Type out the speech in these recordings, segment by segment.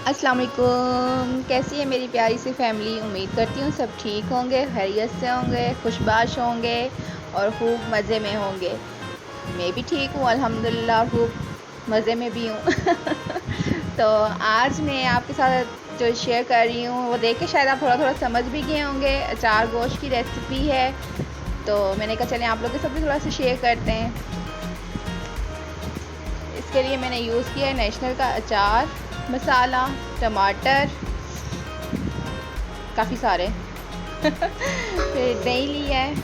अस्सलाम वालेकुम। कैसी है मेरी प्यारी सी फैमिली। उम्मीद करती हूँ सब ठीक होंगे, खैरियत से होंगे, खुशबाश होंगे और खूब मज़े में होंगे। मैं भी ठीक हूँ अल्हम्दुलिल्लाह, खूब मज़े में भी हूँ। तो आज मैं आपके साथ जो शेयर कर रही हूँ वो देख के शायद आप थोड़ा थोड़ा समझ भी गए होंगे। अचार गोश्त की रेसिपी है, तो मैंने कहा चलें आप लोग के साथ भी थोड़ा सा शेयर करते हैं। इसके लिए मैंने यूज़ किया है नेशनल का अचार मसाला, टमाटर काफ़ी सारे। फिर दही लिया है,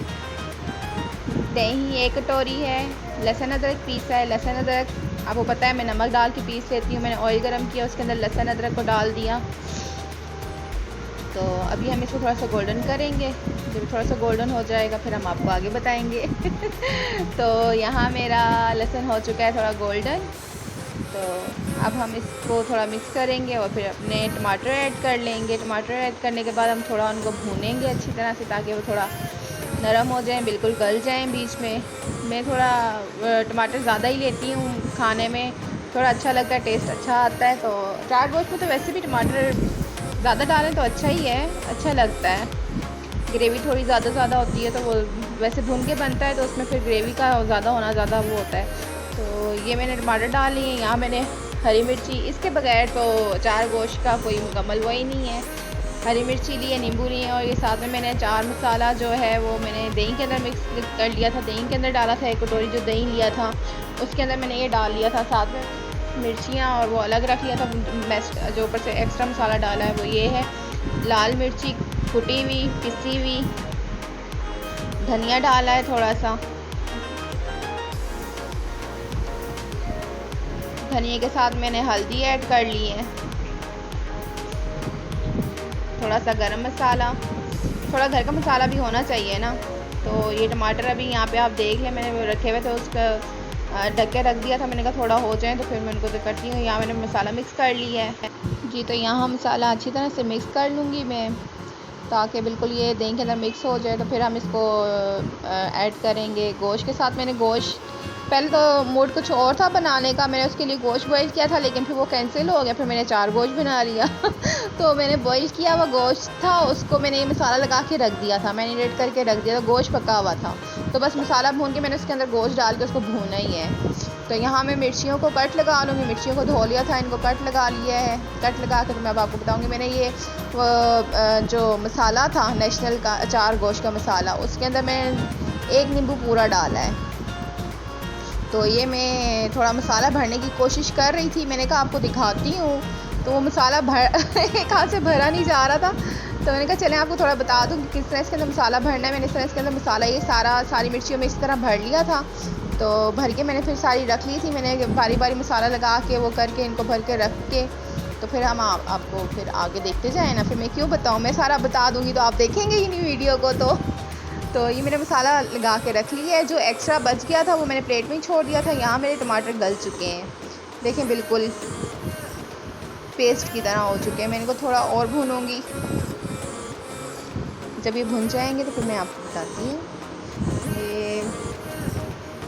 दही 1 कटोरी है। लहसुन अदरक पीसा है। लहसुन अदरक आपको पता है मैं नमक डाल के पीस लेती हूँ। मैंने ऑयल गरम किया, उसके अंदर लहसुन अदरक को डाल दिया। तो अभी हम इसको थोड़ा सा गोल्डन करेंगे। जब थोड़ा सा गोल्डन हो जाएगा फिर हम आपको आगे बताएंगे। तो यहाँ मेरा लहसुन हो चुका है थोड़ा गोल्डन। तो अब हम इसको थोड़ा मिक्स करेंगे और फिर अपने टमाटर ऐड कर लेंगे। टमाटर ऐड करने के बाद हम थोड़ा उनको भूनेंगे अच्छी तरह से, ताकि वो थोड़ा नरम हो जाएं, बिल्कुल गल जाएं। बीच में मैं थोड़ा टमाटर ज़्यादा ही लेती हूँ, खाने में थोड़ा अच्छा लगता है, टेस्ट अच्छा आता है। तो अचार गोश्त में तो वैसे भी टमाटर ज़्यादा डालें तो अच्छा ही है, अच्छा लगता है। ग्रेवी थोड़ी ज़्यादा होती है तो वो वैसे भून के बनता है, तो उसमें फिर ग्रेवी का ज़्यादा होना ज़्यादा वो होता है। तो ये मैंने टमाटर डाल लिए। यहाँ मैंने हरी मिर्ची, इसके बगैर तो अचार गोश्त का कोई मुकम्मल वो ही नहीं है। हरी मिर्ची ली है, नींबू लिए हैं, और ये साथ में मैंने अचार मसाला जो है वो मैंने दही के अंदर मिक्स कर लिया था। दही के अंदर डाला था 1 कटोरी जो दही लिया था उसके अंदर मैंने ये डाल लिया था। साथ में मिर्चियाँ और वो अलग रख लिया था। जो ऊपर से एक्स्ट्रा मसाला डाला है वो ये है। लाल मिर्ची कुटी हुई, पिसी हुई, धनिया डाला है थोड़ा सा। धनिया के साथ मैंने हल्दी ऐड कर ली है, थोड़ा सा गरम मसाला। थोड़ा घर का मसाला भी होना चाहिए ना। तो ये टमाटर अभी यहाँ पे आप देख लें, मैंने रखे हुए थे, उसका ढक के रख दिया था। मैंने कहा थोड़ा हो जाए तो फिर मैं उनको करती हूँ। यहाँ मैंने मसाला मिक्स कर लिया है जी। तो यहाँ मसाला अच्छी तरह से मिक्स कर लूँगी मैं, ताकि बिल्कुल ये दही के अंदर मिक्स हो जाए। तो फिर हम इसको ऐड करेंगे गोश्त के साथ। मैंने गोश्त पहले तो मूड कुछ और था बनाने का, मैंने उसके लिए गोश्त बॉईल किया था, लेकिन फिर वो कैंसिल हो गया। फिर मैंने 4 गोश्त बना लिया। तो मैंने बॉईल किया हुआ गोश्त था, उसको मैंने ये मसाला लगा के रख दिया था, मैरिनेट करके रख दिया था। गोश्त पका हुआ था, तो बस मसाला भून के मैंने उसके अंदर गोश्त डाल के उसको भूनना ही है। तो यहाँ मैं मिर्चियों को कट लगा लूँगी। मिर्चियों को धो लिया था, इनको कट लगा लिया है। कट लगा के तो मैं अब आपको बताऊँगी। मैंने ये जो मसाला था नेशनल का अचार गोश्त का मसाला, उसके अंदर मैं 1 नींबू पूरा डाला है। तो ये मैं थोड़ा मसाला भरने की कोशिश कर रही थी, मैंने कहा आपको दिखाती हूँ। तो वो मसाला एक हाथ से भरा नहीं जा रहा था, तो मैंने कहा चलें आपको थोड़ा बता दूँ कि किस तरह इसके अंदर मसाला भरना है। मैंने इस तरह इसके अंदर मसाला ये सारी मिर्चियों में इस तरह भर लिया था। तो भर के मैंने फिर सारी रख ली थी। मैंने बारी बारी मसाला लगा के वो करके इनको भर के रख के, तो फिर हम आपको फिर आगे देखते जाएँ ना। फिर मैं क्यों बताऊँ, मैं सारा बता दूँगी तो आप देखेंगे ही नहीं वीडियो को। तो ये मैंने मसाला लगा के रख लिया है। जो एक्स्ट्रा बच गया था वो मैंने प्लेट में ही छोड़ दिया था। यहाँ मेरे टमाटर गल चुके हैं, देखें बिल्कुल पेस्ट की तरह हो चुके हैं। मैं इनको थोड़ा और भूनूंगी। जब ये भुन जाएंगे तो फिर मैं आपको बताती हूँ। ये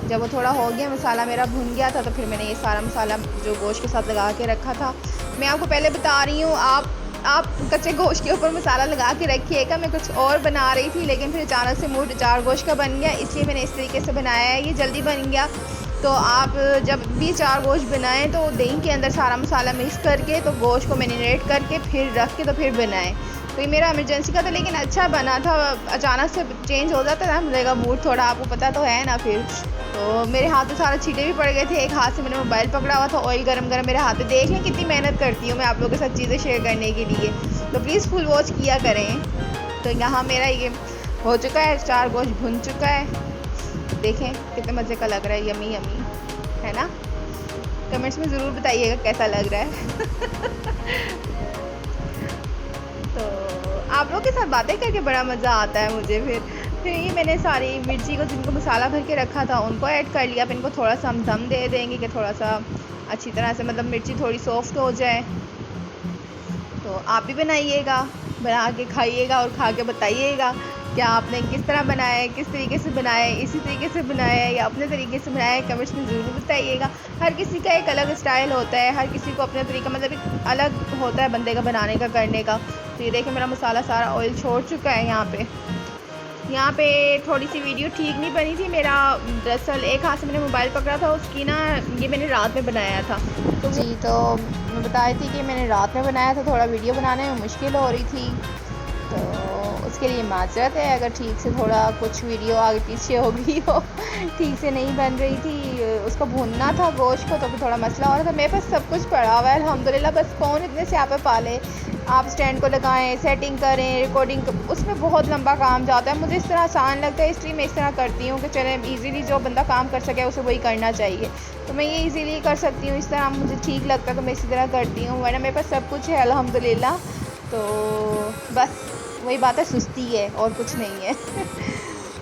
जब वो थोड़ा हो गया, मसाला मेरा भुन गया था, तो फिर मैंने ये सारा मसाला जो गोश्त के साथ लगा के रखा था, मैं आपको पहले बता रही हूँ, आप कच्चे गोश्त के ऊपर मसाला लगा के रखिएगा। मैं कुछ और बना रही थी, लेकिन फिर अचानक से मूड अचार गोश्त का बन गया, इसलिए मैंने इस तरीके से बनाया है। ये जल्दी बन गया। तो आप जब भी अचार गोश्त बनाएं तो दही के अंदर सारा मसाला मिक्स करके, तो गोश्त को मैरिनेट करके फिर रख के तो फिर बनाएं। तो ये मेरा इमरजेंसी का था, लेकिन अच्छा बना था। अचानक से चेंज हो जाता है ना मुझे मूड थोड़ा, आपको पता तो है ना। फिर तो मेरे हाथ में सारे छींटे भी पड़ गए थे। एक हाथ से मैंने मोबाइल पकड़ा हुआ था, ऑयल गरम मेरे हाथ में। देख लें कितनी मेहनत करती हूँ मैं आप लोगों के साथ चीज़ें शेयर करने के लिए, तो प्लीज़ फुल वॉच किया करें। तो यहाँ मेरा ये हो चुका है, अचार गोश्त भुन चुका है। देखें कितने मज़े का लग रहा है, यमी यमी है ना। कमेंट्स में ज़रूर बताइएगा कैसा लग रहा है। तो आप लोगों के साथ बातें करके बड़ा मज़ा आता है मुझे। फिर ये मैंने सारी मिर्ची को जिनको मसाला भर के रखा था उनको ऐड कर लिया। अब इनको थोड़ा सा हम दम दे देंगे कि थोड़ा सा अच्छी तरह से, मतलब मिर्ची थोड़ी सॉफ्ट हो जाए। तो आप भी बनाइएगा, बना के खाइएगा और खा के बताइएगा कि आपने किस तरह बनाया है, किस तरीके से बनाया है, इसी तरीके से बनाया है या अपने तरीके से बनाया है, कमेंट्स में ज़रूर बताइएगा। हर किसी का एक अलग स्टाइल होता है, हर किसी को अपना तरीका मतलब एक अलग होता है बंदे का बनाने का, करने का। तो ये देखिए मेरा मसाला सारा ऑयल छोड़ चुका है। यहाँ पे थोड़ी सी वीडियो ठीक नहीं बनी थी मेरा, दरअसल एक हाथ से मैंने मोबाइल पकड़ा था उसकी ना, ये मैंने रात में बनाया था तो जी, तो मैं बता रही थी कि मैंने रात में बनाया था, थोड़ा वीडियो बनाने में मुश्किल हो रही थी, तो उसके लिए माजरत है अगर ठीक से थोड़ा कुछ वीडियो आगे पीछे हो गई हो। ठीक से नहीं बन रही थी, उसको भूनना था गोश्त को, तो भी थोड़ा मसला हो रहा था। मेरे पास सब कुछ पड़ा हुआ है अल्हम्दुलिल्लाह, बस कौन इतने स्यापे पाले। आप स्टैंड को लगाएं, सेटिंग करें, रिकॉर्डिंग, उसमें बहुत लंबा काम जाता है। मुझे इस तरह आसान लगता है, इसलिए मैं इस तरह करती हूँ कि चले ईज़िली जो बंदा काम कर सके उसे वही करना चाहिए। तो मैं ये ईज़िली कर सकती हूँ, इस तरह मुझे ठीक लगता है तो मैं इसी तरह करती हूँ, वरना मेरे पास सब कुछ है अल्हम्दुलिल्लाह। तो बस वही बात है, सुस्ती है और कुछ नहीं है।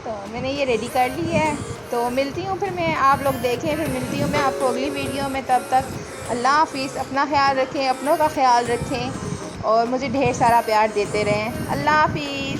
तो मैंने ये रेडी कर ली है, तो मिलती हूँ फिर मैं, आप लोग देखें, फिर मिलती हूँ मैं आपको अगली वीडियो में। तब तक अल्लाह हाफ़िज़, अपना ख्याल रखें, अपनों का ख्याल रखें और मुझे ढेर सारा प्यार देते रहें। अल्लाह हाफ़िज़।